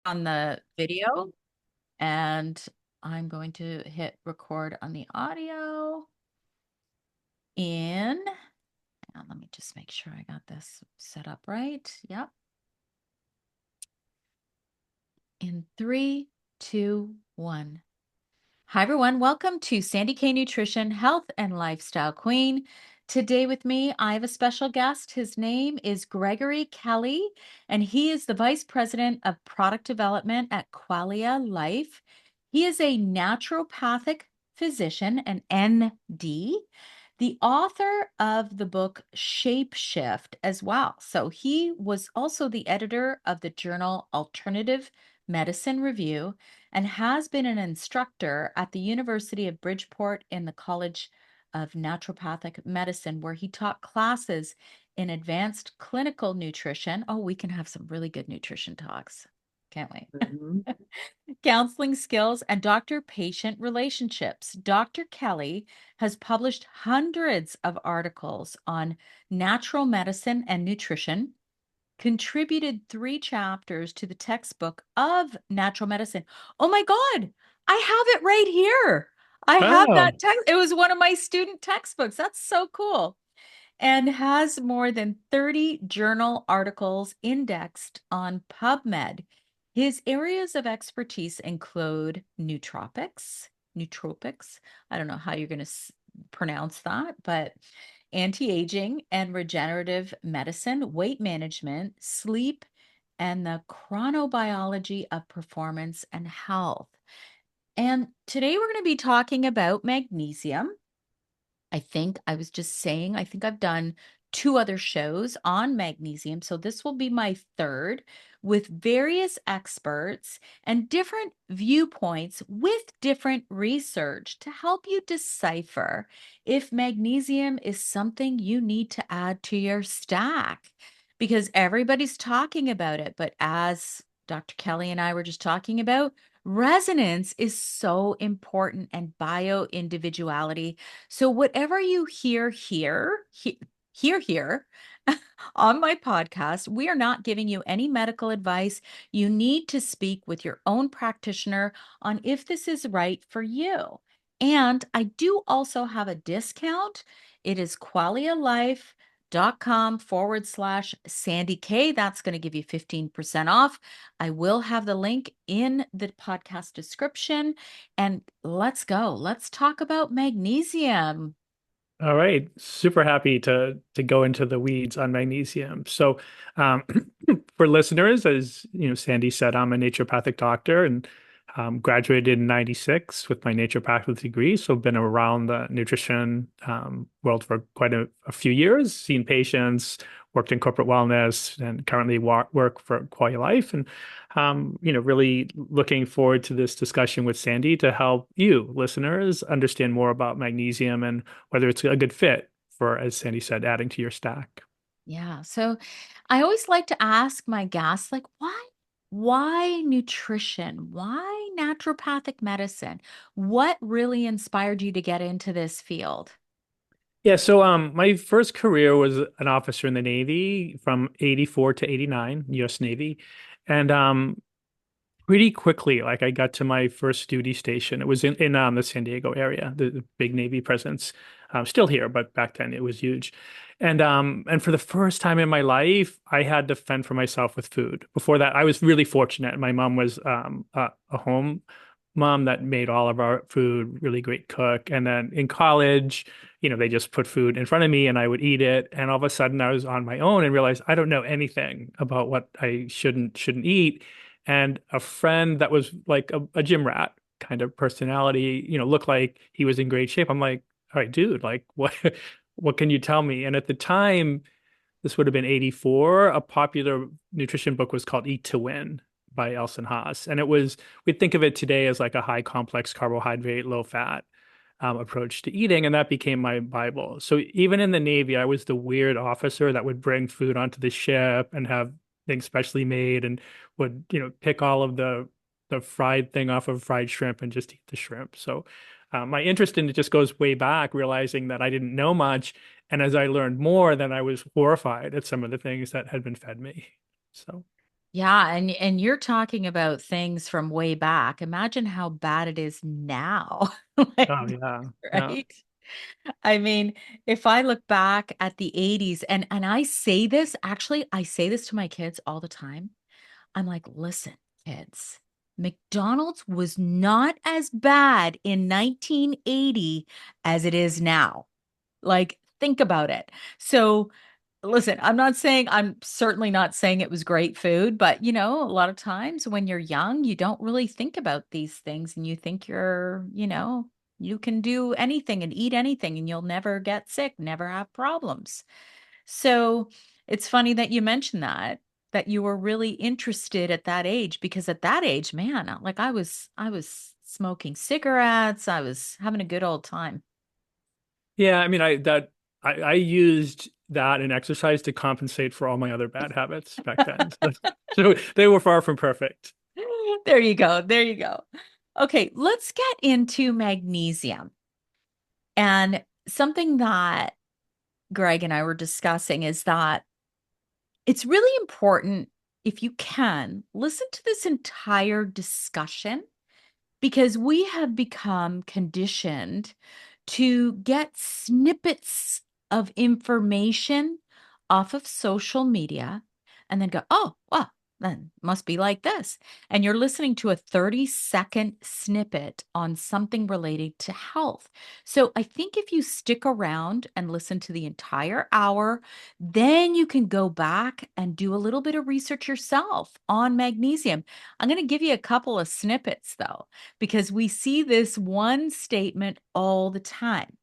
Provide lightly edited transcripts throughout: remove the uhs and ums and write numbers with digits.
on the video, and I'm going to hit record on the audio in, and let me just make sure I got this set up right. Yep. In three, two, one. Hi, everyone. Welcome to Sandy K Nutrition, Health and Lifestyle Queen. Today with me, I have a special guest. His name is Gregory Kelly, and he is the Vice President of Product Development at Qualia Life. He is a naturopathic physician, an ND, the author of the book Shapeshift as well. So he was also the editor of the journal Alternative Medicine Review and has been an instructor at the University of Bridgeport in the College of Naturopathic Medicine, where he taught classes in advanced clinical nutrition. Oh, we can have some really good nutrition talks. Can't wait. Mhm. Counseling skills and doctor-patient relationships. Dr. Kelly has published hundreds of articles on natural medicine and nutrition, contributed 3 chapters to the textbook of natural medicine. Oh my God, I have it right here. I have Oh, that text. It was one of my student textbooks. That's so cool. And has more than 30 journal articles indexed on Pubmed. His areas of expertise include nootropics. I don't know how you're going to pronounce that, but anti-aging and regenerative medicine, weight management, sleep, and the chronobiology of performance and health. And today we're going to be talking about magnesium. I was just saying, I think I've done 2 other shows on magnesium. So this will be my third with various experts and different viewpoints with different research to help you decipher if magnesium is something you need to add to your stack because everybody's talking about it. But as Dr. Kelly and I were just talking about, resonance is so important and bio individuality. So whatever you hear on my podcast, we are not giving you any medical advice. You need to speak with your own practitioner on if this is right for you. And I do also have a discount. It is qualialife.com/Sandy K. That's going to give you 15% off. I will have the link in the podcast description. And let's go. Let's talk about magnesium. all right. Super happy to go into the weeds on magnesium. So, um, for listeners, as you know, Sandy said, I'm a naturopathic doctor and graduated in '96 with my naturopathic degree. So, been around the nutrition world for quite a few years, seen patients, worked in corporate wellness, and currently work for Qualia Life. And really looking forward to this discussion with Sandy to help you, listeners, understand more about magnesium and whether it's a good fit for, as Sandy said, adding to your stack. Yeah. So I always like to ask my guests, like, why nutrition? Why naturopathic medicine? What really inspired you to get into this field? Yeah, so my first career was an officer in the Navy from 84 to 89, US Navy. And pretty quickly, like I got to my first duty station. It was in the San Diego area, the big Navy presence. Still here, but back then it was huge. And for the first time in my life, I had to fend for myself with food. Before that, I was really fortunate. My mom was a home mom that made all of our food, really great cook. And then in college, they just put food in front of me and I would eat it. And all of a sudden I was on my own and realized I don't know anything about what I shouldn't eat. And a friend that was like a gym rat kind of personality, looked like he was in great shape. I'm like, all right, dude, like what what can you tell me? And at the time, this would have been 84, a popular nutrition book was called Eat to Win by Elson Haas. And we'd think of it today as like a high complex carbohydrate, low fat approach to eating. And that became my Bible. So even in the Navy, I was the weird officer that would bring food onto the ship and have things specially made and would, pick all of the fried thing off of fried shrimp and just eat the shrimp. So my interest in it just goes way back, realizing that I didn't know much. And as I learned more, then I was horrified at some of the things that had been fed me. So. Yeah, and you're talking about things from way back. Imagine how bad it is now. Oh Like, yeah. Yeah. right? I mean, if I look back at the 80s, and I say this, actually, I say this to my kids all the time. I'm like, listen, kids, McDonald's was not as bad in 1980 as it is now. Like, think about it. So, listen, I'm certainly not saying it was great food, but a lot of times when you're young, you don't really think about these things and you think you can do anything and eat anything and you'll never get sick, never have problems. So it's funny that you mentioned that you were really interested at that age, because at that age, man, like I was smoking cigarettes, I was having a good old time. Yeah, I mean, I used that and exercise to compensate for all my other bad habits back then. So they were far from perfect. There you go. There you go. Okay, let's get into magnesium. And something that Greg and I were discussing is that it's really important, if you can, listen to this entire discussion, because we have become conditioned to get snippets of information off of social media and then go, oh, well, then must be like this. And you're listening to a 30-second snippet on something related to health. So I think if you stick around and listen to the entire hour, then you can go back and do a little bit of research yourself on magnesium. I'm going to give you a couple of snippets though, because we see this one statement all the time.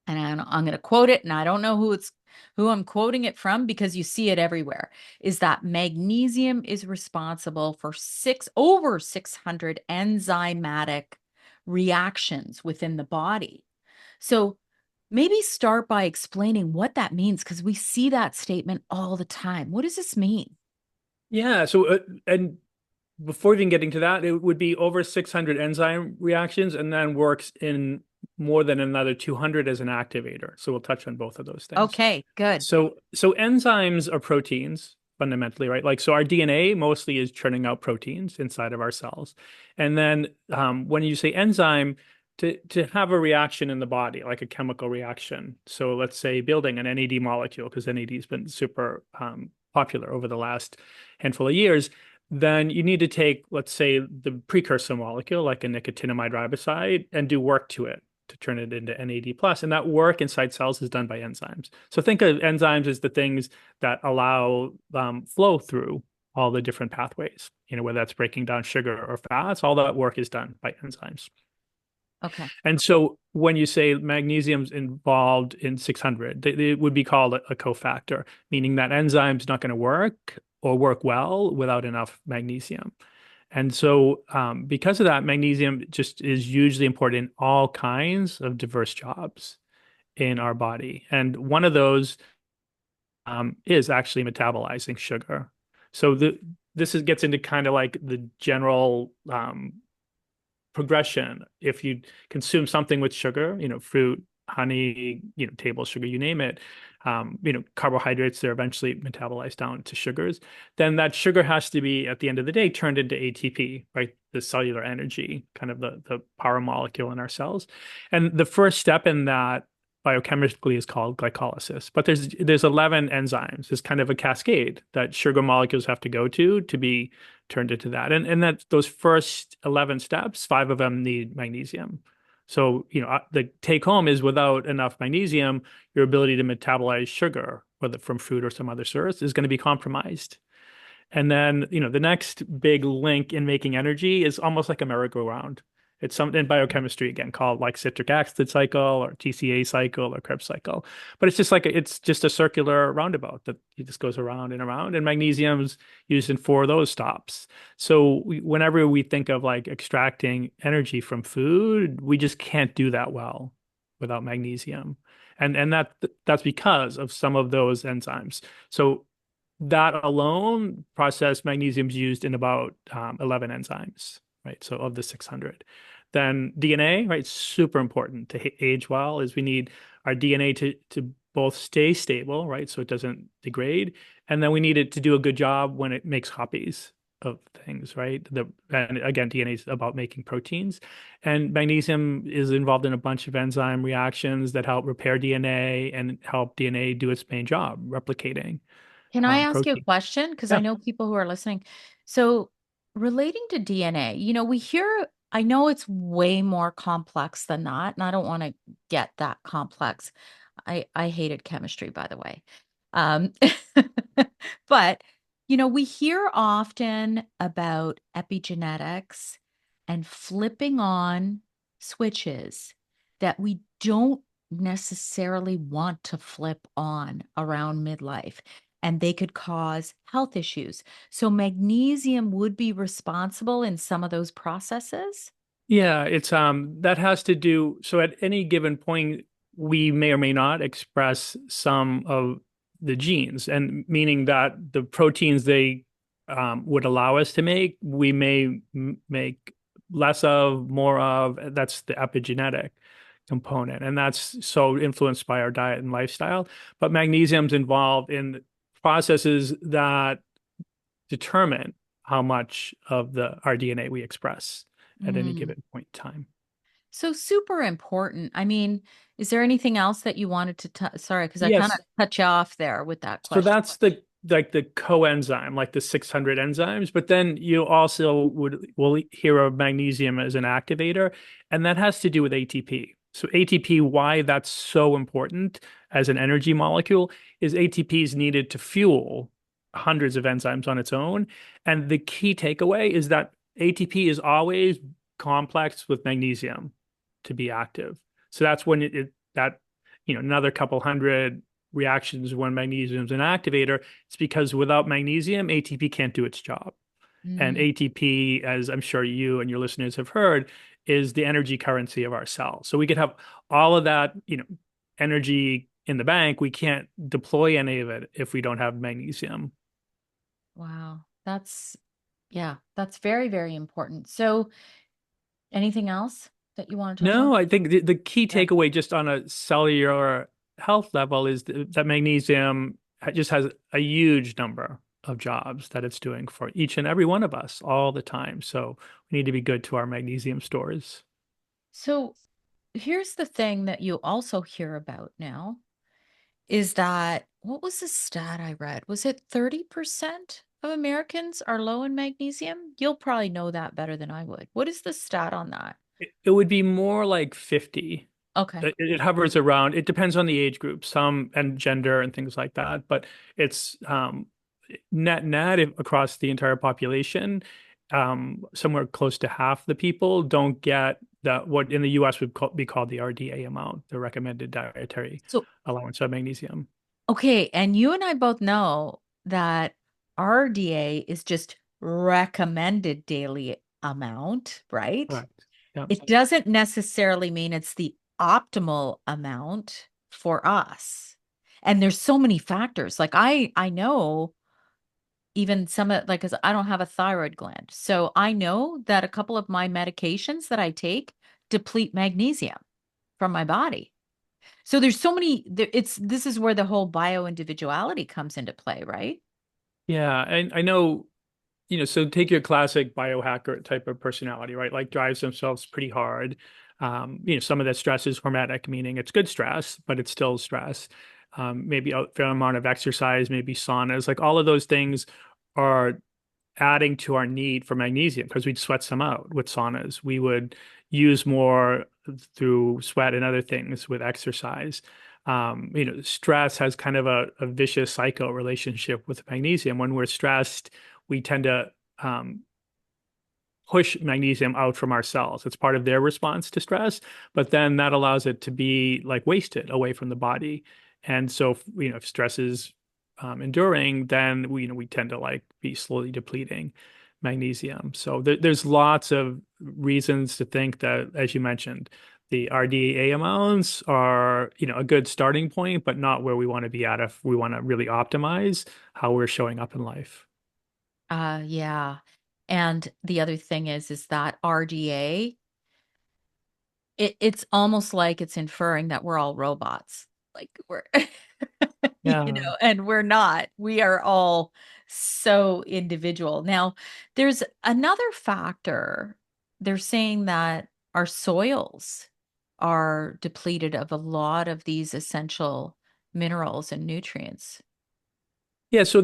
And I'm going to quote it, and I don't know who I'm quoting it from, because you see it everywhere. Is that magnesium is responsible for over 600 enzymatic reactions within the body. So maybe start by explaining what that means, because we see that statement all the time. What does this mean? Yeah. So and before even getting to that, it would be over 600 enzyme reactions and then works in more than another 200 as an activator. So we'll touch on both of those things. Okay, good. So enzymes are proteins fundamentally, right? Like, so our DNA mostly is churning out proteins inside of our cells. And then when you say enzyme, to have a reaction in the body, like a chemical reaction. So let's say building an NAD molecule, because NAD has been super popular over the last handful of years, then you need to take, let's say, the precursor molecule, like a nicotinamide riboside, and do work to it to turn it into NAD plus. And that work inside cells is done by enzymes. So think of enzymes as the things that allow flow through all the different pathways, whether that's breaking down sugar or fats, all that work is done by enzymes. Okay. And so when you say magnesium's involved in 600, it would be called a cofactor, meaning that enzyme's not going to work or work well without enough magnesium. And so, because of that, magnesium just is hugely important in all kinds of diverse jobs in our body. And one of those is actually metabolizing sugar. So gets into kind of like the general progression. If you consume something with sugar, fruit, honey, table sugar, you name it, carbohydrates, they're eventually metabolized down to sugars. Then that sugar has to be, at the end of the day, turned into ATP, right? The cellular energy, kind of the power molecule in our cells. And the first step in that biochemically is called glycolysis. But there's 11 enzymes. It's kind of a cascade that sugar molecules have to go to be turned into that. And that those first 11 steps, five of them need magnesium. So, the take home is, without enough magnesium, your ability to metabolize sugar, whether from food or some other source, is going to be compromised. And then, the next big link in making energy is almost like a merry-go-round. It's something in biochemistry, again, called like citric acid cycle or TCA cycle or Krebs cycle. But it's just a circular roundabout that it just goes around and around. And magnesium's used in four of those stops. So whenever we think of like extracting energy from food, we just can't do that well without magnesium. And that's because of some of those enzymes. So that alone, processed magnesium is used in about 11 enzymes, right? So of the 600. Then DNA, right? Super important to age well, is we need our DNA to both stay stable, right? So it doesn't degrade. And then we need it to do a good job when it makes copies of things, right? And again, DNA is about making proteins. And magnesium is involved in a bunch of enzyme reactions that help repair DNA and help DNA do its main job, replicating Can I ask you a protein. question? Because I Yeah. know people who are listening. So, relating to DNA, we hear, I know it's way more complex than that, and I don't want to get that complex. I hated chemistry, by the way. Um, but, we hear often about epigenetics and flipping on switches that we don't necessarily want to flip on around midlife, and they could cause health issues. So magnesium would be responsible in some of those processes. Yeah, it's that has to do so at any given point we may or may not express some of the genes, and meaning that the proteins they would allow us to make, we may make less of, more of. That's the epigenetic component, and that's so influenced by our diet and lifestyle. But magnesium's involved in processes that determine how much of the our DNA we express at any Mm. given point in time. So super important. I mean, is there anything else that you wanted to sorry, because I kind of Yes. cut you off there with that So question. that's the like the coenzyme, like the 600 enzymes, but then you also will hear of magnesium as an activator, and that has to do with ATP. So ATP, why that's so important as an energy molecule is ATP is needed to fuel hundreds of enzymes on its own. And the key takeaway is that ATP is always complex with magnesium to be active. So that's when that another couple hundred reactions when magnesium is an activator. It's because without magnesium, ATP can't do its job. And Mm. ATP, as I'm sure you and your listeners have heard, is the energy currency of our cells. So we could have all of that, energy in the bank. We can't deploy any of it if we don't have magnesium. Wow. Yeah, that's very, very important. So anything else that you want to touch on? No, I think the key Yeah. takeaway just on a cellular health level is that magnesium just has a huge number of jobs that it's doing for each and every one of us all the time. So we need to be good to our magnesium stores. So here's the thing that you also hear about now is that what was the stat I read? Was it 30% of Americans are low in magnesium? You'll probably know that better than I would. What is the stat on that? It would be more like 50. Okay. It hovers around, it depends on the age group, some and gender and things like that, but it's net across the entire population, somewhere close to half the people don't get that what in the US would be called the RDA amount, the recommended dietary So, allowance of magnesium. okay. And you and I both know that RDA is just recommended daily amount, right? Correct. Yeah. It doesn't necessarily mean it's the optimal amount for us. And there's so many factors. Like I know even some of like, 'cause I don't have a thyroid gland. So I know that a couple of my medications that I take deplete magnesium from my body. So there's so many this is where the whole bio individuality comes into play, right? Yeah, and I know, so take your classic biohacker type of personality, right? Like drives themselves pretty hard. Some of that stress is hormetic, meaning it's good stress, but it's still stress. Maybe a fair amount of exercise, maybe saunas, like all of those things are adding to our need for magnesium because we'd sweat some out with saunas. We would use more through sweat and other things with exercise. Stress has kind of a vicious psycho relationship with magnesium. When we're stressed, we tend to push magnesium out from our cells. It's part of their response to stress, but then that allows it to be like wasted away from the body. And so, if stress is enduring, then we tend to like be slowly depleting magnesium. So there's lots of reasons to think that, as you mentioned, the RDA amounts are, a good starting point, but not where we want to be at if we want to really optimize how we're showing up in life. Yeah. And the other thing is that RDA, it's almost like it's inferring that we're all robots. Like we're, Yeah. and we're not. We are all so individual. Now, there's another factor. They're saying that our soils are depleted of a lot of these essential minerals and nutrients. Yeah, so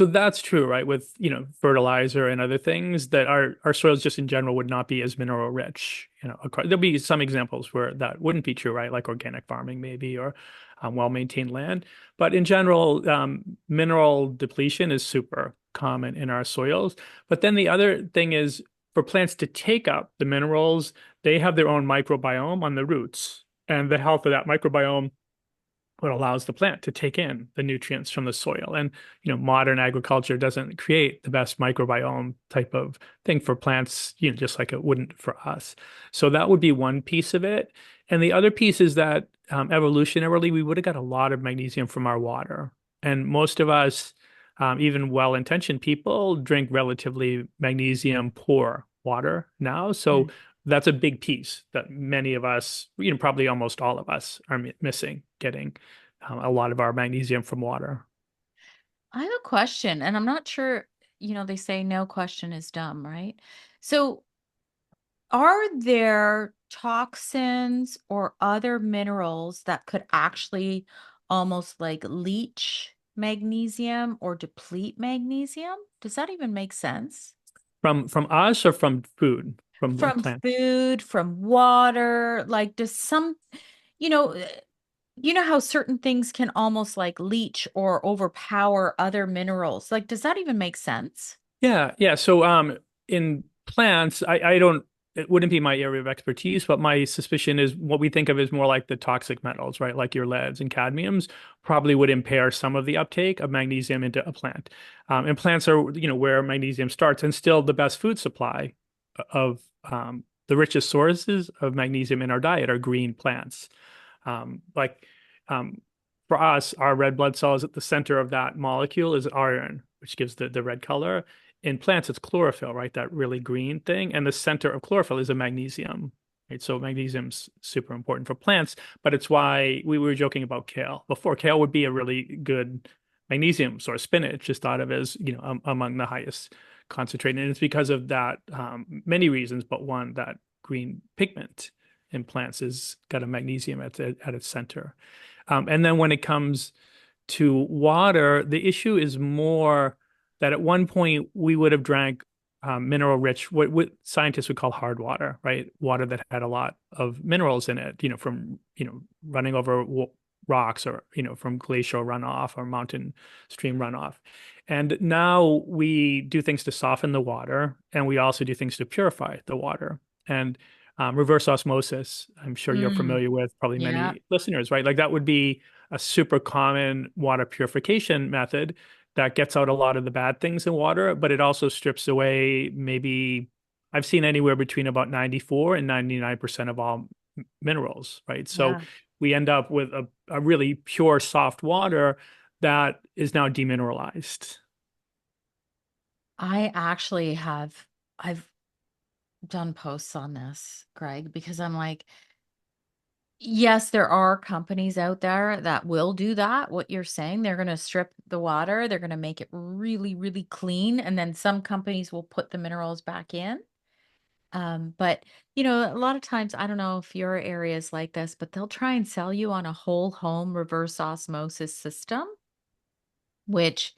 that's true, right? With, fertilizer and other things that our soils just in general would not be as mineral rich. There'll be some examples where that wouldn't be true, right? Like organic farming maybe or well-maintained land. But in general, mineral depletion is super common in our soils. But then the other thing is for plants to take up the minerals, they have their own microbiome on the roots. And the health of that microbiome what allows the plant to take in the nutrients from the soil. And, modern agriculture doesn't create the best microbiome type of thing for plants, just like it wouldn't for us. So that would be one piece of it. And the other piece is that evolutionarily, we would have got a lot of magnesium from our water. And most of us, even well-intentioned people, drink relatively magnesium poor water now. So Mm. that's a big piece that many of us, probably almost all of us are missing, getting a lot of our magnesium from water. I have a question, and I'm not sure, they say no question is dumb, right? So, are there toxins or other minerals that could actually almost like leach magnesium or deplete magnesium? Does that even make sense? From us or from food, from like From plants? food, from water, like does some, you know, uh, how certain things can almost like leach or overpower other minerals? Like, does that even make sense? Yeah, yeah. So in plants, I don't it wouldn't be my area of expertise, but my suspicion is what we think of as more like the toxic metals, right? Like your leads and cadmiums probably would impair some of the uptake of magnesium into a plant. And plants are, where magnesium starts and still the best food supply of the richest sources of magnesium in our diet are green plants. Like for us, our red blood cells at the center of that molecule is iron, which gives the red color. In plants, it's chlorophyll, right? That really green thing. And the center of chlorophyll is a magnesium, right? So magnesium's super important for plants, but it's why we were joking about kale. Before, kale would be a really good magnesium source. Spinach is thought of as, among the highest concentrated. And it's because of that, many reasons, but one, that green pigment in plants is got a magnesium at its center. And then when it comes to water, the issue is more that at one point we would have drank mineral rich, what scientists would call hard water, right? Water that had a lot of minerals in it, from, running over rocks or, from glacial runoff or mountain stream runoff. And now we do things to soften the water and we also do things to purify the water. And reverse osmosis, I'm sure you're Mm, familiar with, probably yeah. many listeners, right? Like that would be a super common water purification method that gets out a lot of the bad things in water, but it also strips away maybe I've seen anywhere between about 94 and 99% of all minerals, right? So Yeah. we end up with a really pure soft water that is now demineralized. I actually I've done posts on this, Greg, because I'm like, yes, there are companies out there that will do that. What you're saying, they're going to strip the water, they're going to make it really, really clean, and then some companies will put the minerals back in. But a lot of times, I don't know if your area is like this, but they'll try and sell you on a whole home reverse osmosis system, which,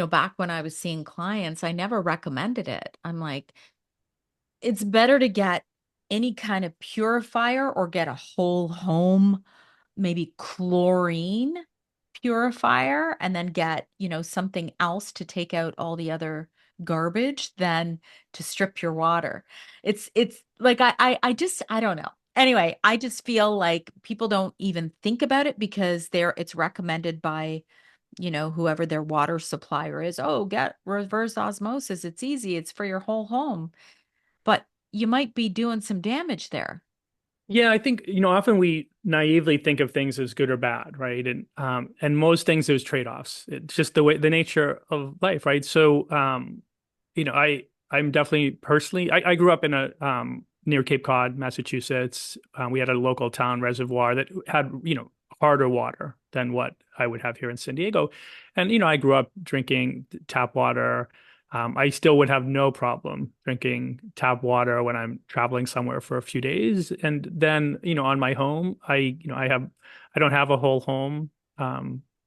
back when I was seeing clients, I never recommended it. I'm like, it's better to get any kind of purifier or get a whole home, maybe chlorine purifier, and then get, something else to take out all the other garbage than to strip your water. It's like I don't know. Anyway, I just feel like people don't even think about it because it's recommended by, whoever their water supplier is. Oh, get reverse osmosis. It's easy. It's for your whole home. But you might be doing some damage there. Yeah, I think, often we naively think of things as good or bad, right? And most things there's trade-offs. It's just the nature of life, right? So I'm definitely personally I grew up in a near Cape Cod, Massachusetts. We had a local town reservoir that had, harder water than what I would have here in San Diego. And, I grew up drinking tap water. I still would have no problem drinking tap water when I'm traveling somewhere for a few days. And then, on my home, I don't have a whole home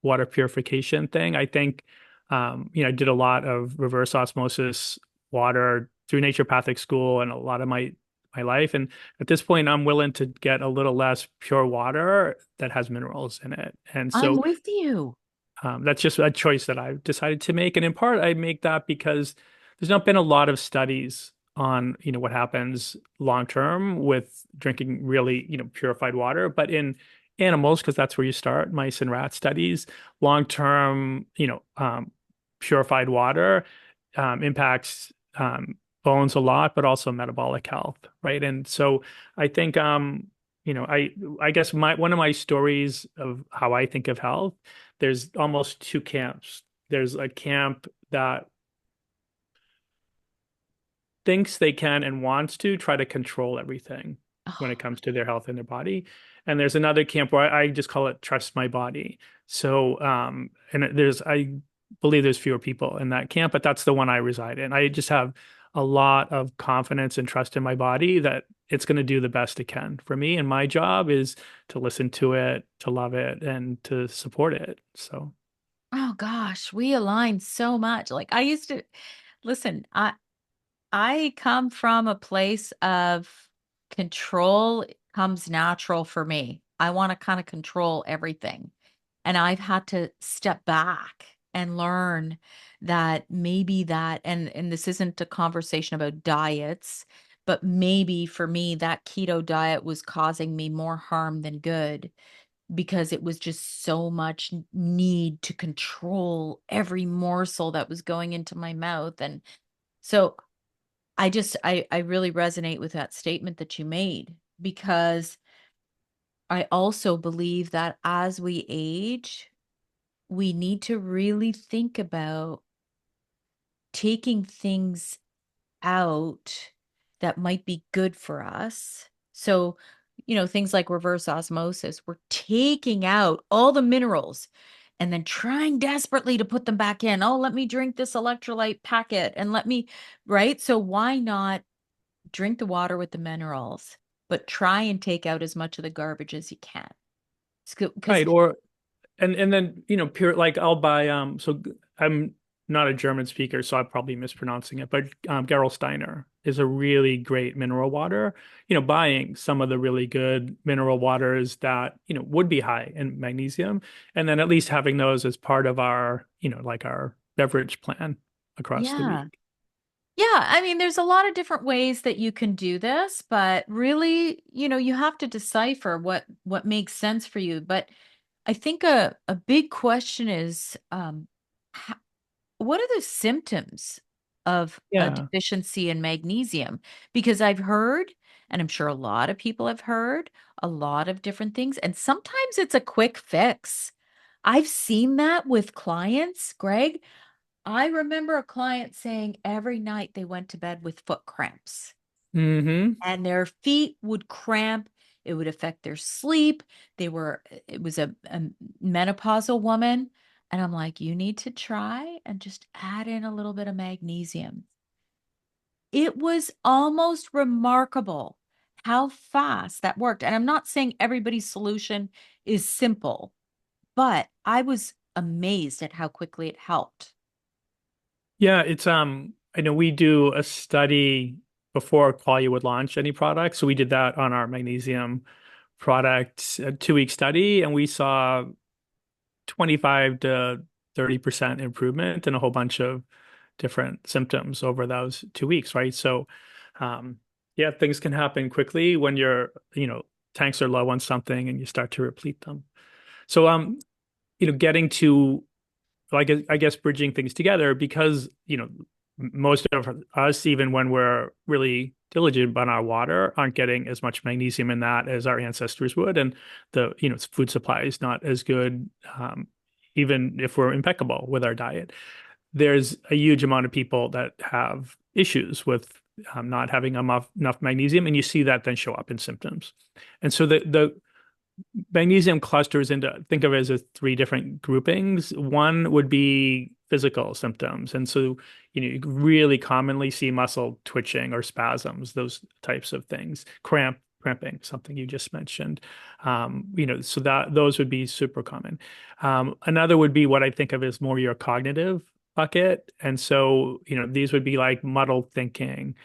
water purification thing. I think, I did a lot of reverse osmosis water through naturopathic school and a lot of my life. And at this point, I'm willing to get a little less pure water that has minerals in it. And I'm so with you. that's just a choice that I've decided to make. And in part, I make that because there's not been a lot of studies on, what happens long term with drinking really, purified water. But in animals, because that's where you start, mice and rat studies, long term, purified water impacts bones a lot, but also metabolic health, right? And so I think, I guess one of my stories of how I think of health, there's almost two camps. There's a camp that thinks they can and wants to try to control everything when it Oh, comes to their health and their body. And there's another camp where I just call it trust my body. So, I believe there's fewer people in that camp, but that's the one I reside in. I just have a lot of confidence and trust in my body that it's going to do the best it can for me. And my job is to listen to it, to love it, and to support it. So, oh gosh, we align so much. Like I used to listen, I come from a place of control comes natural for me. I want to kind of control everything. And I've had to step back and learn that maybe that and this isn't a conversation about diets, but maybe for me that keto diet was causing me more harm than good because it was just so much need to control every morsel that was going into my mouth. And so I really resonate with that statement that you made because I also believe that as we age, we need to really think about taking things out that might be good for us. So, things like reverse osmosis, we're taking out all the minerals and then trying desperately to put them back in. Oh, let me drink this electrolyte packet and right? So, why not drink the water with the minerals, but try and take out as much of the garbage as you can? Because, right. Or and then pure, like I'll buy I'm not a German speaker, so I'm probably mispronouncing it, but Gerolsteiner is a really great mineral water. Buying some of the really good mineral waters that would be high in magnesium, and then at least having those as part of our like our beverage plan across the yeah. week. Yeah, I mean, there's a lot of different ways that you can do this, but really, you have to decipher what makes sense for you. But I think a big question is, ho- what are the symptoms of a Yeah. deficiency in magnesium? Because I've heard, and I'm sure a lot of people have heard, a lot of different things, and sometimes it's a quick fix. I've seen that with clients, Greg. I remember a client saying every night they went to bed with foot cramps Hmm. and their feet would cramp. It would affect their sleep. It was a menopausal woman. And I'm like, you need to try and just add in a little bit of magnesium. It was almost remarkable how fast that worked. And I'm not saying everybody's solution is simple, but I was amazed at how quickly it helped. Yeah, it's I know we do a study before Qualia would launch any product. So we did that on our magnesium product, a 2 week study, and we saw 25 to 30% improvement in a whole bunch of different symptoms over those 2 weeks, right? So yeah, things can happen quickly when tanks are low on something and you start to replete them. So getting to I guess bridging things together because, most of us, even when we're really diligent on our water, aren't getting as much magnesium in that as our ancestors would. And the, food supply is not as good, even if we're impeccable with our diet. There's a huge amount of people that have issues with not having enough magnesium, and you see that then show up in symptoms. And so the magnesium clusters into, think of it as three different groupings. One would be physical symptoms. And so, you really commonly see muscle twitching or spasms, those types of things, cramping, something you just mentioned. So that those would be super common. Another would be what I think of as more your cognitive bucket. And so, these would be like muddled thinking,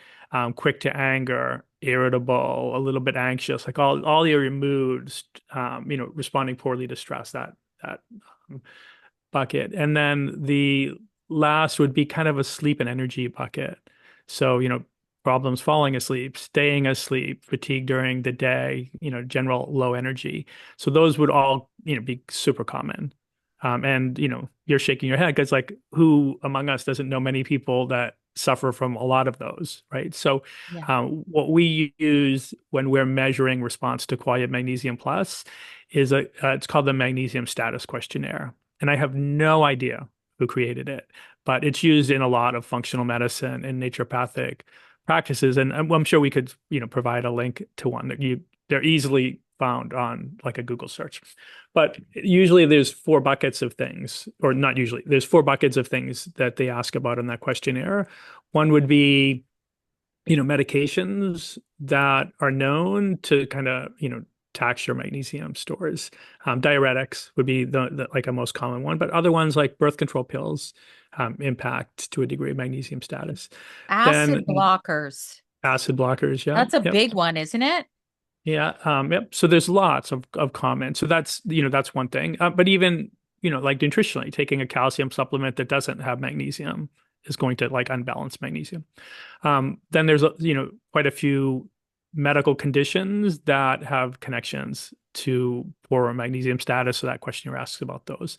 quick to anger, irritable, a little bit anxious, like all your moods, responding poorly to stress, that um, bucket. And then the last would be kind of a sleep and energy bucket. So, problems falling asleep, staying asleep, fatigue during the day, general low energy. So those would all, be super common. And you're shaking your head because like who among us doesn't know many people that suffer from a lot of those, right? So Yeah. what we use when we're measuring response to Qualia Magnesium Plus is it's called the Magnesium Status Questionnaire. And I have no idea who created it, but it's used in a lot of functional medicine and naturopathic practices. And I'm sure we could, provide a link to one that they're easily found on like a Google search. But usually there's four buckets of things, or not usually, there's four buckets of things that they ask about in that questionnaire. One would be, medications that are known to kind of, tax your magnesium stores. Diuretics would be the like a most common one, but other ones like birth control pills impact to a degree magnesium status. Acid Then blockers. acid blockers, yeah, That's a yep. big one, isn't it? Yeah, yep. So there's lots of comments. So that's one thing. But even, like nutritionally, taking a calcium supplement that doesn't have magnesium is going to like unbalance magnesium. Then there's, quite a few medical conditions that have connections to poor magnesium status. So that questionnaire asks about those.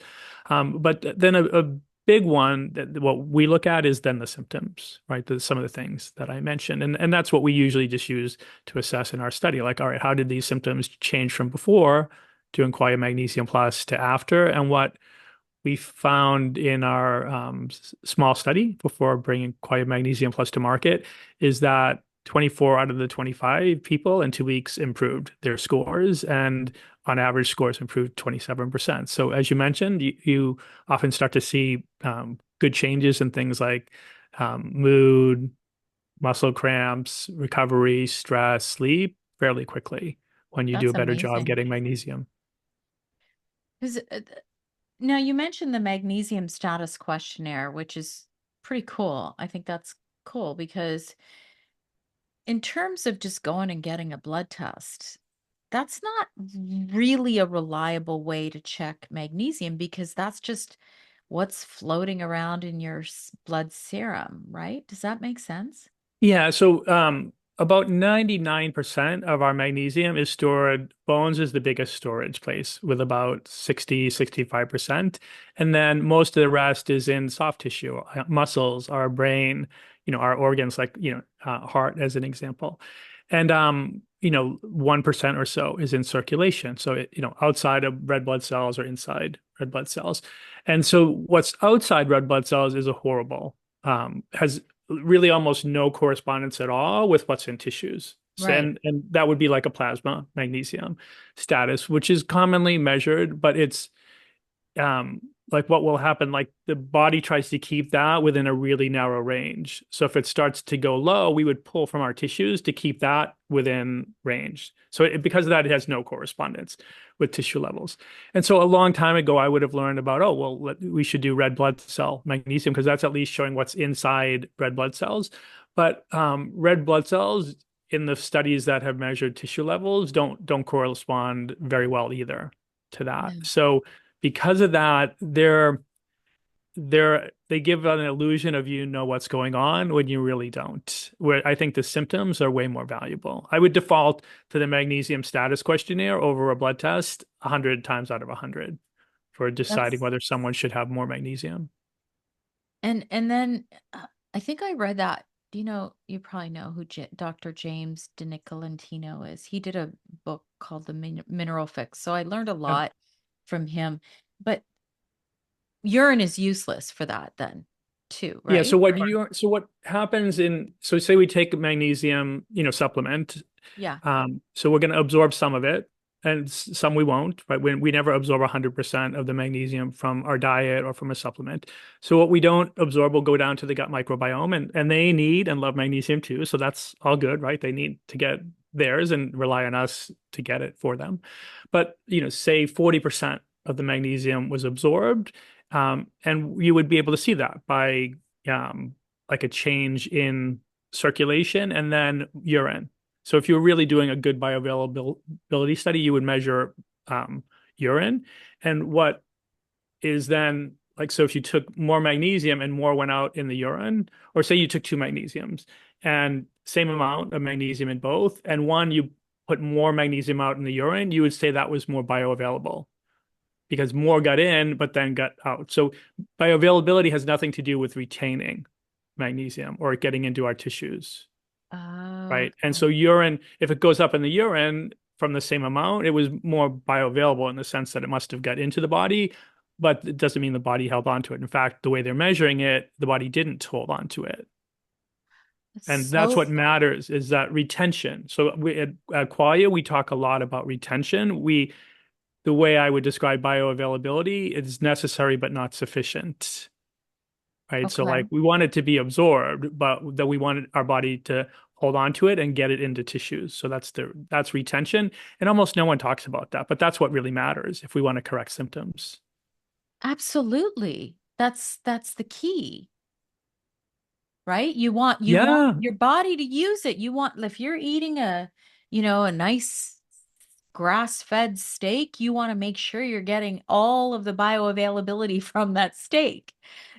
But then a big one that what we look at is then the symptoms, right? Some of the things that I mentioned. And that's what we usually just use to assess in our study. Like, all right, how did these symptoms change from before doing Qualia Magnesium Plus to after? And what we found in our small study before bringing Qualia Magnesium Plus to market is that 24 out of the 25 people in 2 weeks improved their scores, and on average, scores improved 27%. So, as you mentioned, you often start to see good changes in things like mood, muscle cramps, recovery, stress, sleep fairly quickly when you do a That's better job amazing. getting magnesium. 'Cause, now you mentioned the magnesium status questionnaire, which is pretty cool. I think that's cool because in terms of just going and getting a blood test, that's not really a reliable way to check magnesium because that's just what's floating around in your blood serum, right? Does that make sense? Yeah, so about 99% of our magnesium is stored. Bones is the biggest storage place with about 65%. And then most of the rest is in soft tissue, muscles, our brain, our organs, like, heart as an example. And 1% or so is in circulation. So outside of red blood cells or inside red blood cells. And so what's outside red blood cells is a horrible, has really almost no correspondence at all with what's in tissues. So, Right. and that would be like a plasma magnesium status, which is commonly measured, but it's um like what will happen, like the body tries to keep that within a really narrow range. So if it starts to go low, we would pull from our tissues to keep that within range. So because of that, it has no correspondence with tissue levels. And so a long time ago, I would have learned about, oh, well, we should do red blood cell magnesium because that's at least showing what's inside red blood cells. But red blood cells in the studies that have measured tissue levels don't correspond very well either to that. No. So because of that, they give an illusion of what's going on when you really don't. Where I think the symptoms are way more valuable. I would default to the magnesium status questionnaire over a blood test 100 times out of 100 for deciding That's whether someone should have more magnesium. and then I think I read that. Do you know, you probably know who Dr. James DiNicolantino is. He did a book called The Mineral Fix. So I learned a Yep. lot from him. But urine is useless for that then, too, Yeah, right? so what happens so say we take a magnesium, supplement. Yeah. So we're going to absorb some of it. and some we won't, right? We never absorb 100% of the magnesium from our diet or from a supplement. So what we don't absorb will go down to the gut microbiome, and they need and love magnesium too. So that's all good, right? They need to get theirs and rely on us to get it for them. But, say 40% of the magnesium was absorbed, and you would be able to see that by um, like a change in circulation and then urine. So if you're really doing a good bioavailability study, you would measure um, urine. And what is then like, so if you took more magnesium and more went out in the urine, or say you took two magnesiums and same amount of magnesium in both, and one you put more magnesium out in the urine, you would say that was more bioavailable because more got in, but then got out. So bioavailability has nothing to do with retaining magnesium or getting into our tissues, Oh, right? And okay. so urine, if it goes up in the urine from the same amount, it was more bioavailable in the sense that it must have got into the body, but it doesn't mean the body held on to it. In fact, the way they're measuring it, the body didn't hold on to it. It's And that's so what matters is that retention. So at Qualia, we talk a lot about retention. The way I would describe bioavailability is necessary but not sufficient, right? So okay. like we want it to be absorbed, but that we want our body to hold on to it and get it into tissues. So that's retention. And almost no one talks about that, but that's what really matters if we want to correct symptoms. Absolutely. That's the key, right? You want Yeah. your body to use it. You want if you're eating a nice grass-fed steak, you want to make sure you're getting all of the bioavailability from that steak.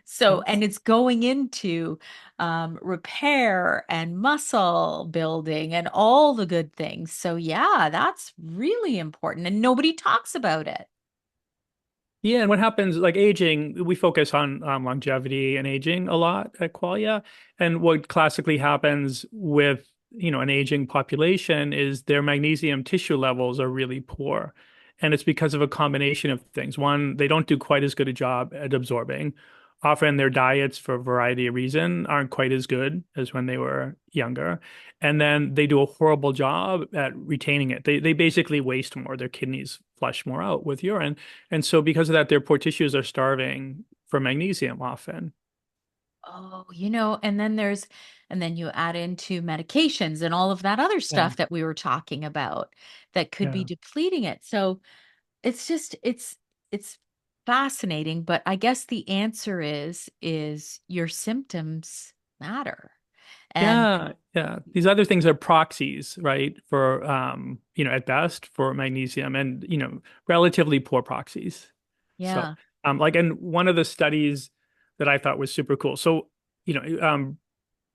So, Yeah. and it's going into repair and muscle building and all the good things. So, yeah, that's really important. And nobody talks about it. Yeah, and what happens, like aging, we focus on longevity and aging a lot at Qualia. And what classically happens with, an aging population is their magnesium tissue levels are really poor. And it's because of a combination of things. One, they don't do quite as good a job at absorbing. Often their diets, for a variety of reasons, aren't quite as good as when they were younger. And then they do a horrible job at retaining it. They basically waste more. Their kidneys flush more out with urine. And so because of that, their poor tissues are starving for magnesium often. Oh, and then you add into medications and all of that other Yeah. stuff that we were talking about that could be Yeah. depleting it. So it's just it's fascinating, but I guess the answer is your symptoms matter. And Yeah. Yeah. These other things are proxies, right? For, at best for magnesium and, relatively poor proxies. So, yeah, and one of the studies that I thought was super cool. So,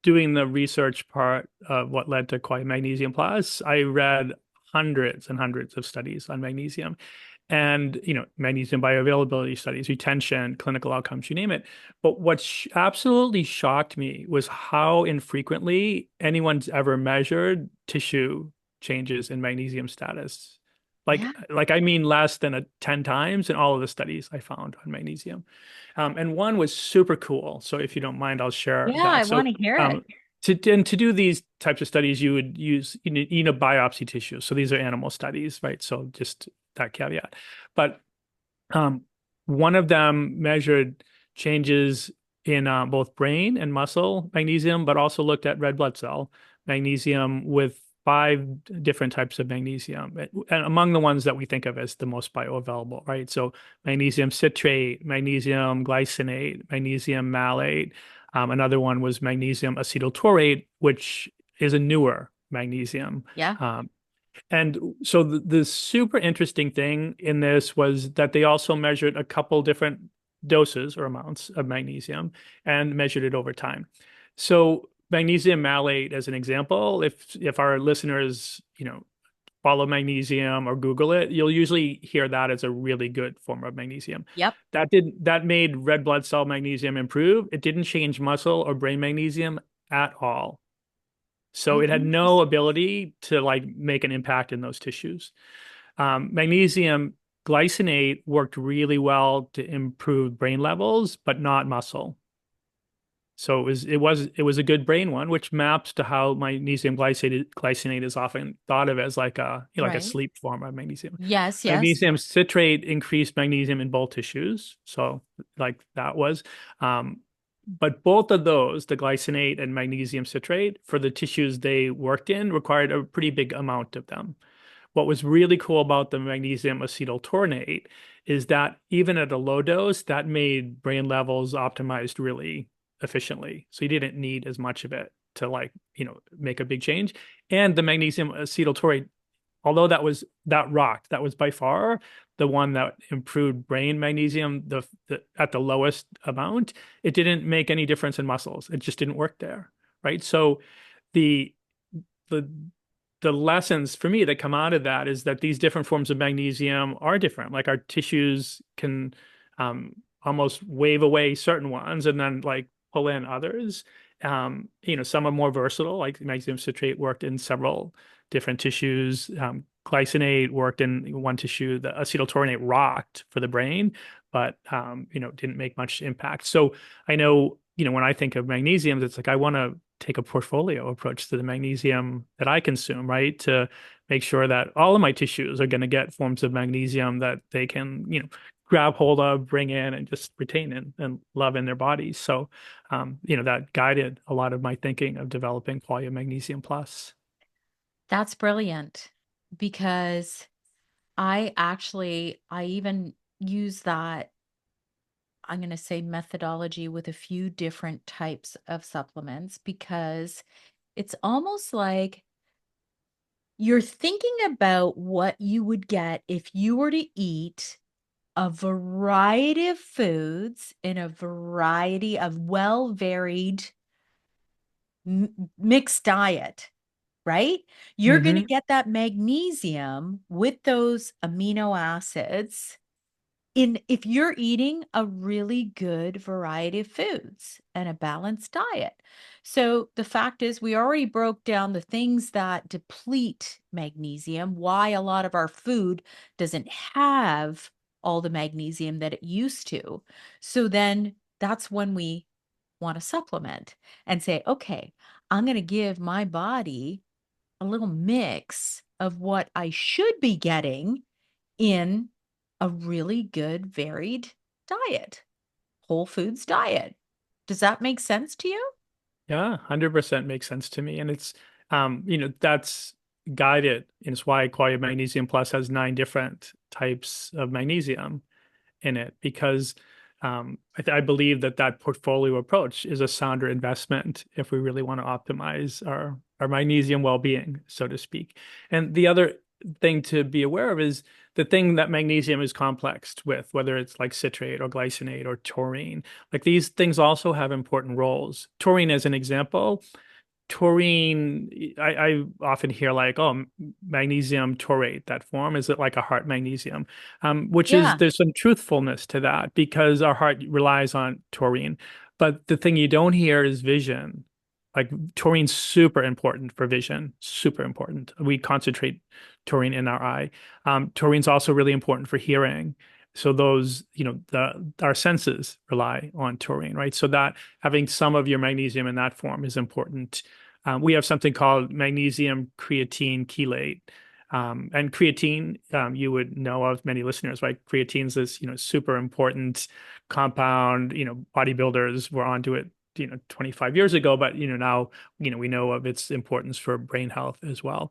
doing the research part of what led to Quite Magnesium Plus, I read hundreds and hundreds of studies on magnesium and, magnesium bioavailability studies, retention, clinical outcomes, you name it. But what absolutely shocked me was how infrequently anyone's ever measured tissue changes in magnesium status. yeah, I mean less than 10 times in all of the studies I found on magnesium. And one was super cool. So if you don't mind, I'll share yeah, I that. So want to hear it. um, to do these types of studies, you would use biopsy tissue. So these are animal studies, right? So just that caveat. But um, one of them measured changes in both brain and muscle magnesium, but also looked at red blood cell magnesium with five different types of magnesium, and among the ones that we think of as the most bioavailable, right? So magnesium citrate, magnesium glycinate, magnesium malate. Another one was magnesium acetyltaurate, which is a newer magnesium. Yeah. Um, and so the super interesting thing in this was that they also measured a couple different doses or amounts of magnesium and measured it over time. So magnesium malate, as an example, if our listeners, follow magnesium or Google it, you'll usually hear that as a really good form of magnesium. Yep. That made red blood cell magnesium improve. It didn't change muscle or brain magnesium at all. So Oh, it had no interesting. ability to like make an impact in those tissues. Magnesium glycinate worked really well to improve brain levels, but not muscle. So it was a good brain one, which maps to how magnesium glycinate is often thought of as like a Right. sleep form of magnesium. Yes, yes. Magnesium citrate increased magnesium in both tissues, so like that was, um, but both of those, the glycinate and magnesium citrate, for the tissues they worked in, required a pretty big amount of them. What was really cool about the magnesium acetyltornate is that even at a low dose, that made brain levels optimized really efficiently. So you didn't need as much of it to like, make a big change. And the magnesium acetyltornate, although that rocked, that was by far the one that improved brain magnesium at the lowest amount. It didn't make any difference in muscles. It just didn't work there, right? So the the the lessons for me that come out of that is that these different forms of magnesium are different. Like our tissues can um, almost wave away certain ones and then like pull in others. Some are more versatile, like magnesium citrate worked in several different tissues. Glycinate worked in one tissue. The acetyltornate rocked for the brain, but didn't make much impact. So I know, when I think of magnesium, it's like I want to take a portfolio approach to the magnesium that I consume, right? To make sure that all of my tissues are going to get forms of magnesium that they can, grab hold of, bring in, and just retain and love in their bodies. So, that guided a lot of my thinking of developing Qualia Magnesium Plus. That's brilliant because I even use that, I'm going to say methodology with a few different types of supplements because it's almost like you're thinking about what you would get if you were to eat a variety of foods in a variety of well varied mixed diet, right? You're going to Mm-hmm. get that magnesium with those amino acids in if you're eating a really good variety of foods and a balanced diet. So the fact is we already broke down the things that deplete magnesium, why a lot of our food doesn't have all the magnesium that it used to. So then that's when we want to supplement and say, okay, I'm going to give my body a little mix of what I should be getting in a really good, varied diet, whole foods diet. Does that make sense to you? Yeah, 100% makes sense to me. And that's guided. And it's why Qualia Magnesium Plus has 9 different types of magnesium in it because I believe that portfolio approach is a sounder investment if we really want to optimize our magnesium well-being, so to speak. And the other thing to be aware of is the thing that magnesium is complexed with, whether it's like citrate or glycinate or taurine. Like these things also have important roles. Taurine, as an example, taurine, I often hear like, oh, magnesium taurate, that form, is it like a heart magnesium? Which is, Yeah. there's some truthfulness to that because our heart relies on taurine. But the thing you don't hear is vision. Like taurine's super important for vision, super important. We concentrate taurine in our eye. Taurine's also really important for hearing. So those, our senses rely on taurine, right? So that having some of your magnesium in that form is important. We have something called magnesium creatine chelate. And creatine, you would know of, many listeners, right? Creatine is this, super important compound. Bodybuilders were onto it, 25 years ago, but now, we know of its importance for brain health as well.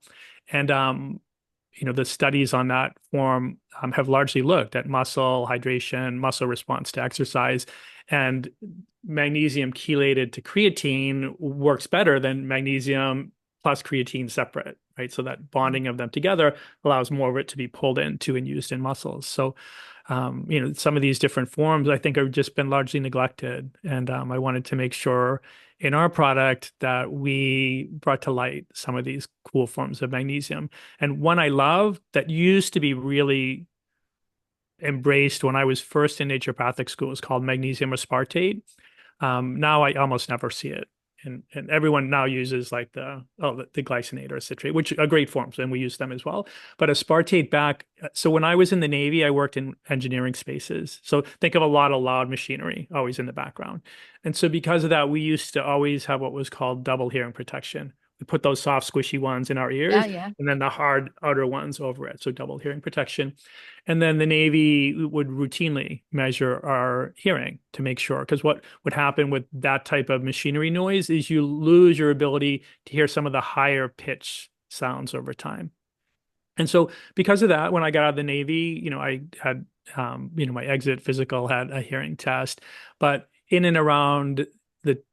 And the studies on that form have largely looked at muscle hydration, muscle response to exercise, and magnesium chelated to creatine works better than magnesium plus creatine separate, right? So that bonding of them together allows more of it to be pulled into and used in muscles. So, some of these different forms I think have just been largely neglected, and I wanted to make sure in our product that we brought to light some of these cool forms of magnesium. And one I love that used to be really embraced when I was first in naturopathic school is called magnesium aspartate. Now I almost never see it and everyone now uses like the glycinate or citrate, which are great forms, and we use them as well. But aspartate back. So when I was in the Navy, I worked in engineering spaces. So think of a lot of loud machinery always in the background. And so because of that, we used to always have what was called double hearing protection. We put those soft, squishy ones in our Yeah, ears yeah. and then the hard outer ones over it. So double hearing protection. And then the Navy would routinely measure our hearing to make sure. Because what would happen with that type of machinery noise is you lose your ability to hear some of the higher pitch sounds over time. And so because of that, when I got out of the Navy, I had, my exit physical had a hearing test. But in and around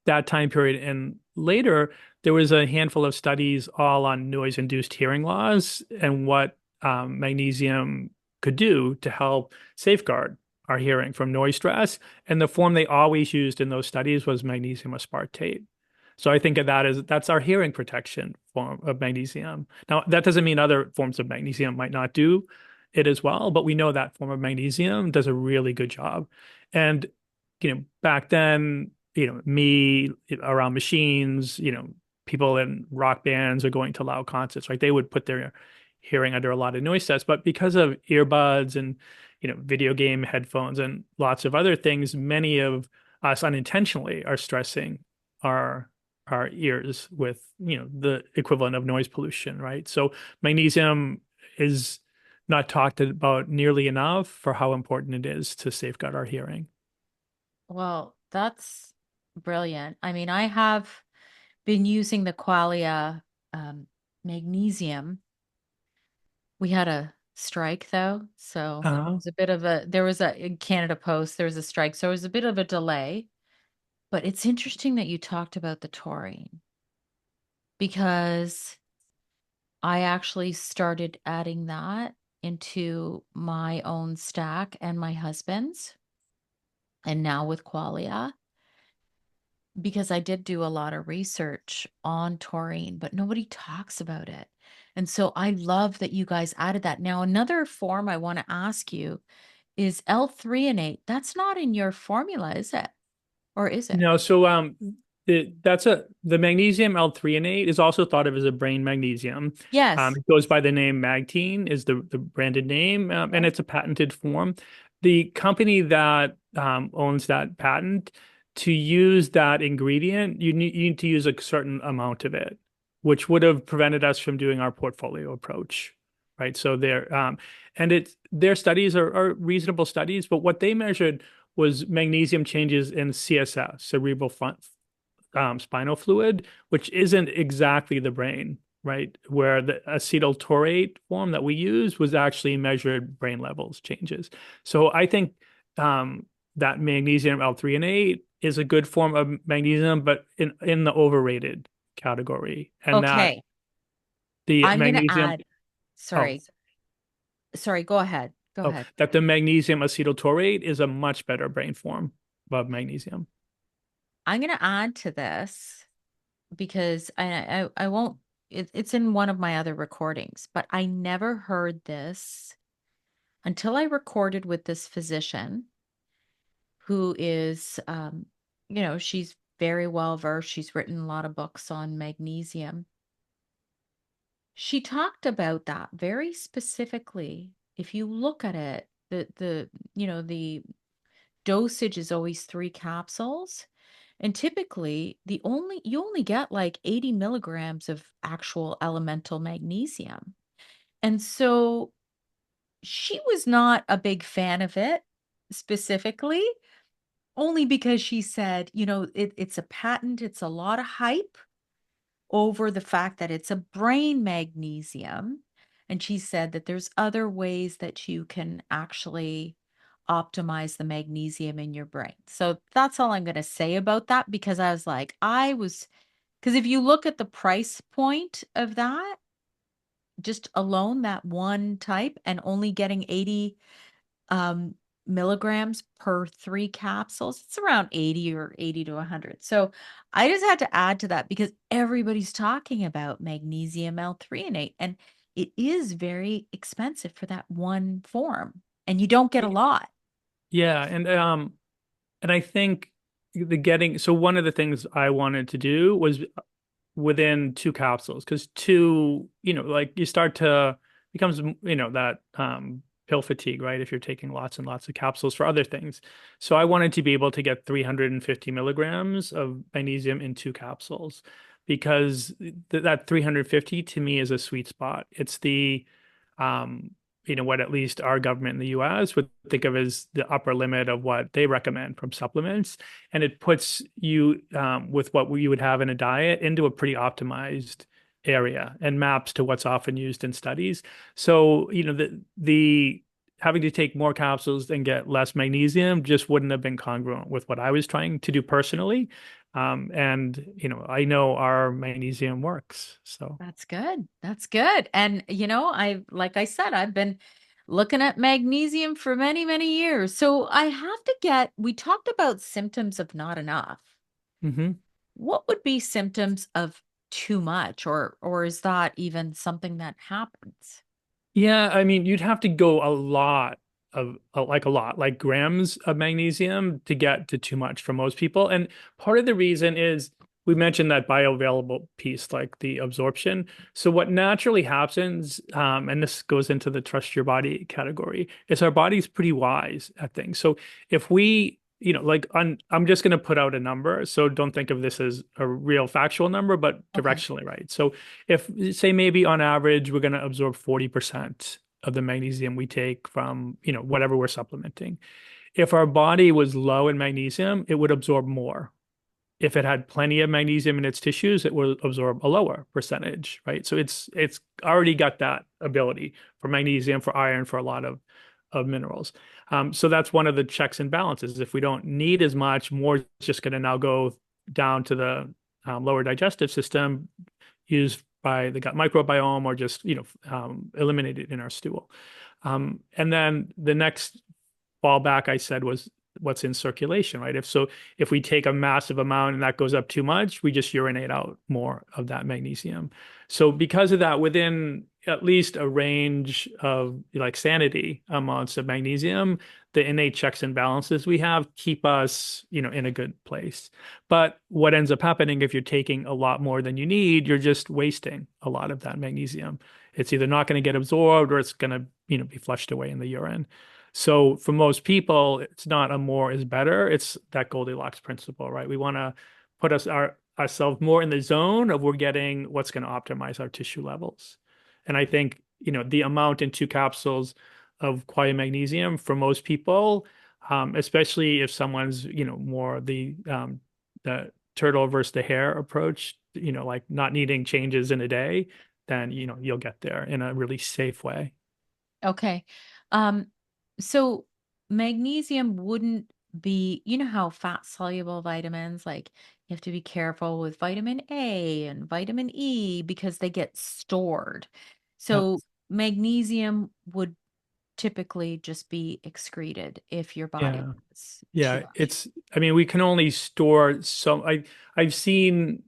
that time period and later, there was a handful of studies all on noise-induced hearing loss and what magnesium could do to help safeguard our hearing from noise stress. And the form they always used in those studies was magnesium aspartate. So I think of that as that's our hearing protection form of magnesium. Now, that doesn't mean other forms of magnesium might not do it as well, but we know that form of magnesium does a really good job. And, back then, me around machines, people in rock bands or going to loud concerts, right? They would put their hearing under a lot of noise tests, but because of earbuds and, video game headphones and lots of other things, many of us unintentionally are stressing our ears with the equivalent of noise pollution, right? So magnesium is not talked about nearly enough for how important it is to safeguard our hearing. Well, that's brilliant. I mean, I have been using the Qualia magnesium. We had a strike though, so it Uh, was a bit of a there was a in Canada Post, there was a strike, so it was a bit of a delay. But it's interesting that you talked about the taurine because I actually started adding that into my own stack and my husband's, and now with Qualia, because I did do a lot of research on taurine, but nobody talks about it. And so I love that you guys added that. Now, another form I want to ask you is L-threonate. That's not in your formula, is it? Or is it? no, so the magnesium L-threonate is also thought of as a brain magnesium. Yes. It goes by the name Magtine is the branded name, and Okay. it's a patented form. The company that owns that patent, to use that ingredient, you need to use a certain amount of it, which would have prevented us from doing our portfolio approach, right? So their studies are reasonable studies, but what they measured was magnesium changes in CSF, cerebral spinal fluid, which isn't exactly the brain, right? Where the acetyltaurate form that we use was actually measured brain levels changes. So I think that magnesium L-threonate is a good form of magnesium, but in the overrated category, and that Okay. the I'm going to magnesium, add, oh, sorry, sorry, go ahead. Go oh, ahead. that the magnesium acetyltaurate is a much better brain form of magnesium. I'm going to add to this because I won't, it's in one of my other recordings, but I never heard this until I recorded with this physician who is, she's very well versed. She's written a lot of books on magnesium. She talked about that very specifically. If you look at it, the dosage is always 3 capsules. And typically you only get like 80 milligrams of actual elemental magnesium. And so she was not a big fan of it specifically, only because she said, it's a patent, it's a lot of hype over the fact that it's a brain magnesium. And she said that there's other ways that you can actually optimize the magnesium in your brain. So that's all I'm going to say about that because because if you look at the price point of that, just alone, that one type and only getting 80 um, milligrams per 3 capsules. It's around 80 or 80 to 100. So I just had to add to that because everybody's talking about magnesium L-threonate and it is very expensive for that one form and you don't get a lot. Yeah, and I think. the getting, so one of the things I wanted to do was within two capsules, because two, like you start to becomes, that pill fatigue, right? If you're taking lots and lots of capsules for other things. So I wanted to be able to get 350 milligrams of magnesium in two capsules because that 350 to me is a sweet spot. It's um, what at least our government in the US would think of as the upper limit of what they recommend from supplements. And it puts you with what you would have in a diet into a pretty optimized area and maps to what's often used in studies. So, the having to take more capsules and get less magnesium just wouldn't have been congruent with what I was trying to do personally. And I know our magnesium works. So, That's good. That's good. And like I said, I've been looking at magnesium for many, many years. So I have to we talked about symptoms of not enough. mhm. What would be symptoms of too much, or is that even something that happens? Yeah, I mean, you'd have to go a lot like a lot, like grams of magnesium to get to too much for most people. And part of the reason is we mentioned that bioavailable piece, like the absorption. So what naturally happens, and this goes into the trust your body category, is our body's pretty wise at things. So if we, like I'm just going to put out a number, so don't think of this as a real factual number, but Okay. directionally right. So if say maybe on average we're going to absorb 40% of the magnesium we take from whatever we're supplementing, if our body was low in magnesium it would absorb more. If it had plenty of magnesium in its tissues it would absorb a lower percentage, right? So it's already got that ability for magnesium, for iron, for a lot of minerals. So that's one of the checks and balances. If we don't need as much, more is just going to now go down to the lower digestive system, used by the gut microbiome, or just eliminated in our stool. And then the next fallback I said was what's in circulation, right? If we take a massive amount and that goes up too much, we just urinate out more of that magnesium. So because of that, within at least a range of like sanity amounts of magnesium, the innate checks and balances we have keep us, in a good place. But what ends up happening if you're taking a lot more than you need, you're just wasting a lot of that magnesium. It's either not going to get absorbed or it's going to, be flushed away in the urine. So for most people, it's not a more is better. It's that Goldilocks principle, right? We want to put ourselves more in the zone of we're getting what's going to optimize our tissue levels. And I think, the amount in two capsules of Qualia Magnesium for most people, especially if someone's, more the turtle versus the hare approach, like not needing changes in a day, then, you'll get there in a really safe way. Okay. Um, so magnesium wouldn't be, how fat soluble vitamins, like you have to be careful with vitamin A and vitamin E because they get stored. Yep. So magnesium would typically just be excreted if your body Yeah. has too Yeah, much. I mean, we can only store so I've seen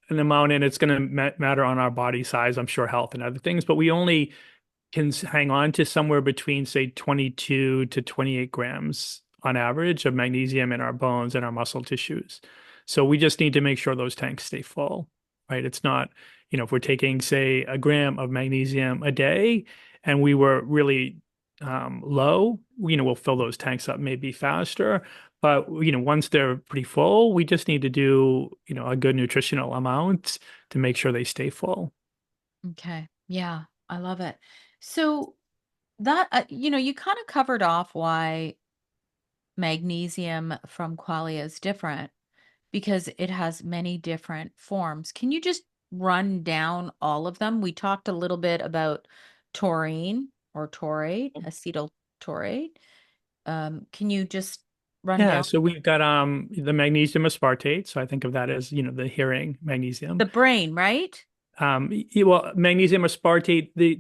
an amount and it's going to matter on our body size, I'm sure health and other things, but we only can hang on to somewhere between say 22 to 28 grams on average of magnesium in our bones and our muscle tissues. So we just need to make sure those tanks stay full, right? It's not, if we're taking say a gram of magnesium a day and we were really low, we'll fill those tanks up maybe faster. But, once they're pretty full, we just need to do, a good nutritional amount to make sure they stay full. Okay. Yeah, I love it. So that, you kind of covered off why magnesium from qualia is different because it has many different forms. Can you just run down all of them? We talked a little bit about taurine or taurate, acetyl taurate. Can you just run Yeah, down so we've got the magnesium aspartate. So I think of that as, the hearing magnesium. the brain, right? Well, magnesium aspartate, the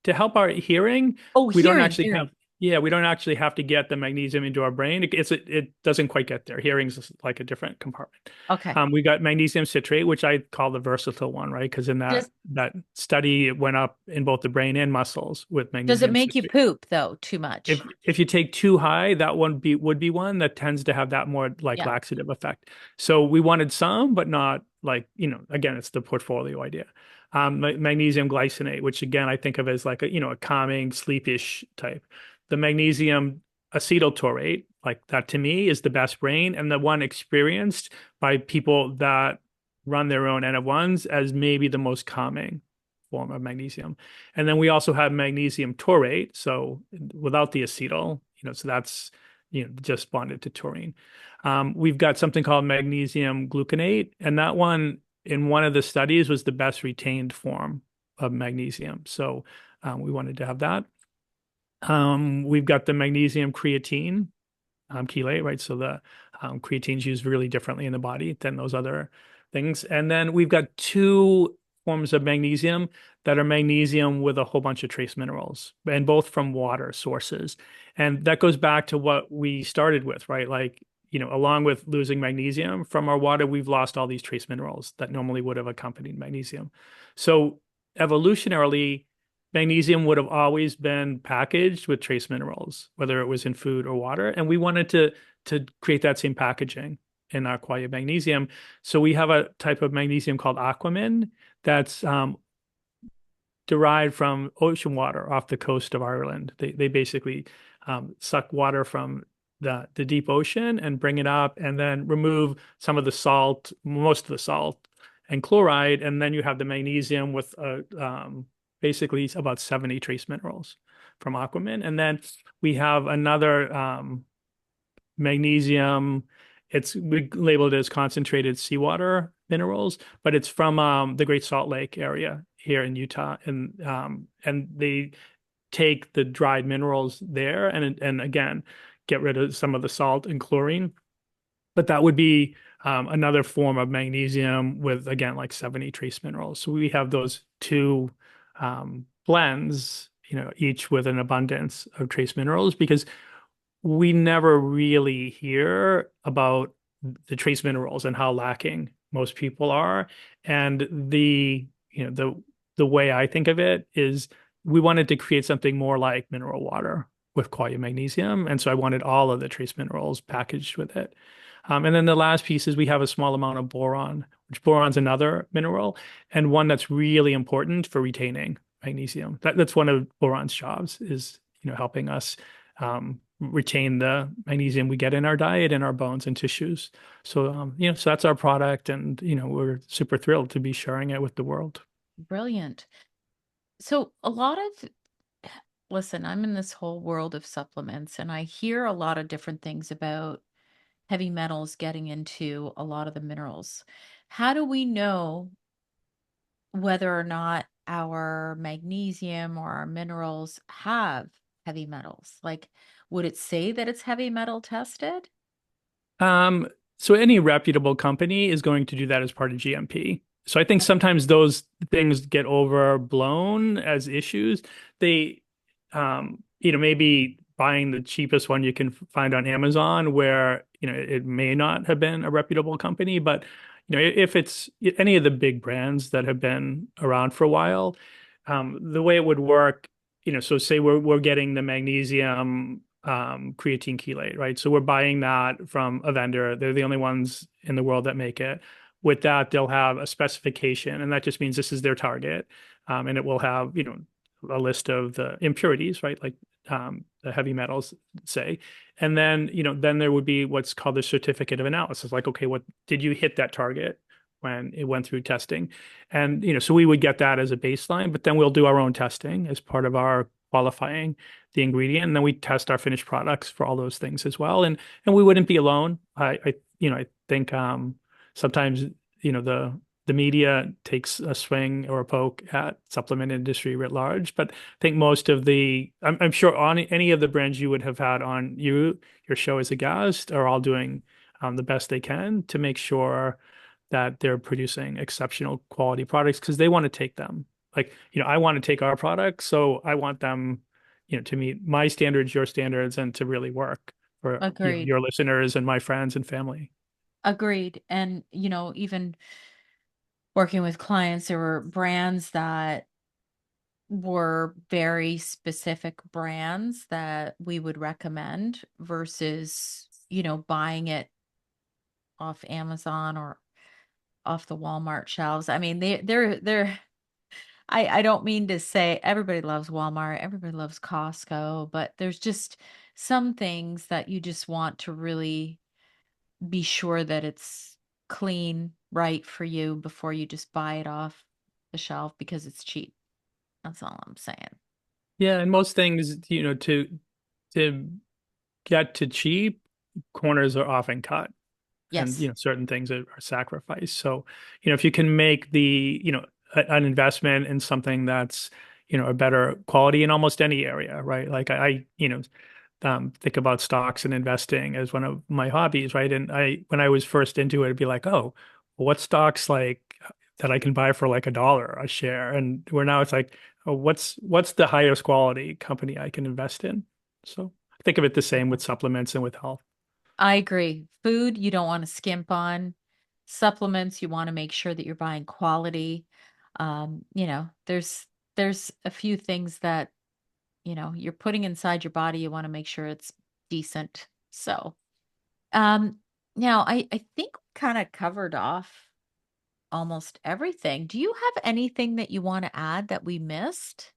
to help our hearing, Oh, we don't hearing, actually have, hearing. Yeah, we don't actually have to get the magnesium into our brain. It doesn't quite get there. Hearing's like a different compartment. Okay. We got magnesium citrate, which I call the versatile one, right? Because in Does that study, it went up in both the brain and muscles with does it magnesium make you citrate. poop though too much? If you take too high, that one would be one that tends to have that more like Yeah. laxative effect. So we wanted some, but not like, again, it's the portfolio idea. Magnesium glycinate, which again I think of as like a calming, sleepish type. The magnesium acetyltaurate, like that to me is the best brain and the one experienced by people that run their own N of 1s as maybe the most calming form of magnesium. And then we also have magnesium taurate, so without the acetyl, so that's just bonded to taurine. We've got something called magnesium gluconate, and that one in one of the studies was the best retained form of magnesium. So we wanted to have that. We've got the magnesium creatine, chelate, right? So the creatine is used really differently in the body than those other things. And then we've got two forms of magnesium that are magnesium with a whole bunch of trace minerals, and both from water sources. And that goes back to what we started with, right? Like, along with losing magnesium from our water, we've lost all these trace minerals that normally would have accompanied magnesium. So evolutionarily, magnesium would have always been packaged with trace minerals, whether it was in food or water. And we wanted to create that same packaging in our Qualia magnesium. So we have a type of magnesium called aquamin that's derived from ocean water off the coast of Ireland. They basically suck water from the deep ocean and bring it up and then remove some of the salt, most of the salt and chloride. And then you have the magnesium with basically about 70 trace minerals from aquamin. And then we have another magnesium. We labeled it as concentrated seawater minerals, but it's from the Great Salt Lake area here in Utah, and they take the dried minerals there and again get rid of some of the salt and chlorine. But that would be another form of magnesium with again like 70 trace minerals. So we have those two blends, each with an abundance of trace minerals because we never really hear about the trace minerals and how lacking most people are. And the way I think of it is we wanted to create something more like mineral water with qualia magnesium. And so I wanted all of the trace minerals packaged with it. And then the last piece is we have a small amount of boron, which boron's another mineral and one that's really important for retaining magnesium. That's one of boron's jobs is, helping us retain the magnesium we get in our diet, in our bones and tissues. So, so that's our product, and we're super thrilled to be sharing it with the world. Brilliant. So a lot of listen, I'm in this whole world of supplements and I hear a lot of different things about heavy metals getting into a lot of the minerals. How do we know whether or not our magnesium or our minerals have heavy metals? Like, would it say that it's heavy metal tested? Um, so any reputable company is going to do that as part of GMP. So I think sometimes those things get overblown as issues. They, maybe buying the cheapest one you can find on Amazon where, it may not have been a reputable company, but, if it's any of the big brands that have been around for a while, the way it would work, so say we're getting the magnesium creatine chelate, right? So we're buying that from a vendor. They're the only ones in the world that make it. With that, they'll have a specification, and that just means this is their target. And it will have, a list of the impurities, right? Like the heavy metals, say. And then, then there would be what's called the certificate of analysis. Like, okay, what did you hit that target when it went through testing? And, so we would get that as a baseline, but then we'll do our own testing as part of our qualifying the ingredient, and then we test our finished products for all those things as well. And we wouldn't be alone. I think sometimes the media takes a swing or a poke at supplement industry writ large, but I think most of I'm sure on any of the brands you would have had on your show as a guest are all doing the best they can to make sure that they're producing exceptional quality products because they want to take them. Like, I want to take our products, so I want them, to meet my standards, your standards, and to really work for, Agreed. your listeners and my friends and family. Agreed. And, even working with clients, there were brands that were very specific brands that we would recommend versus, buying it off Amazon or off the Walmart shelves. I mean, they're I don't mean to say everybody loves Walmart, everybody loves Costco, but there's just some things that you just want to really be sure that it's clean, right for you before you just buy it off the shelf because it's cheap. That's all I'm saying. Yeah, and most things, to get to cheap, corners are often cut, and Yes. certain things are sacrificed. So, if you can make an investment in something that's a better quality in almost any area, right? Like think about stocks and investing as one of my hobbies, right? And when I was first into it, it'd be like, oh, what stocks like that I can buy for like $1 a share, and where now it's like, oh, what's the highest quality company I can invest in? So I think of it the same with supplements and with health. I agree. Food, you don't want to skimp on. Supplements, you want to make sure that you're buying quality. There's a few things that, you're putting inside your body, you want to make sure it's decent. So, um, now I think we kind of covered off almost everything. Do you have anything that you want to add that we missed?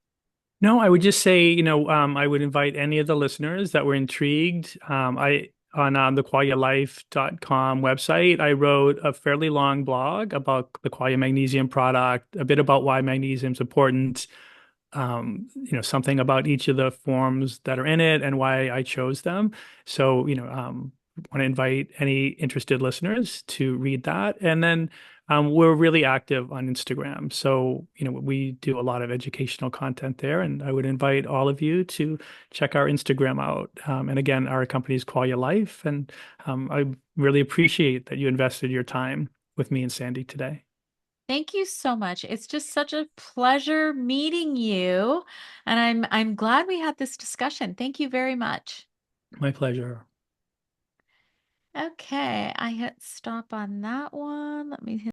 No, I would just say, I would invite any of the listeners that were intrigued. I on the qualialife.com website, I wrote a fairly long blog about the Qualia Magnesium product, a bit about why magnesium is important, something about each of the forms that are in it and why I chose them. So, want to invite any interested listeners to read that. And then we're really active on Instagram. So, we do a lot of educational content there. And I would invite all of you to check our Instagram out. And again, our company is Qualia Life. And I really appreciate that you invested your time with me and Sandy today. Thank you so much. It's just such a pleasure meeting you, and I'm glad we had this discussion. Thank you very much. My pleasure. Okay, I hit stop on that one. Let me hit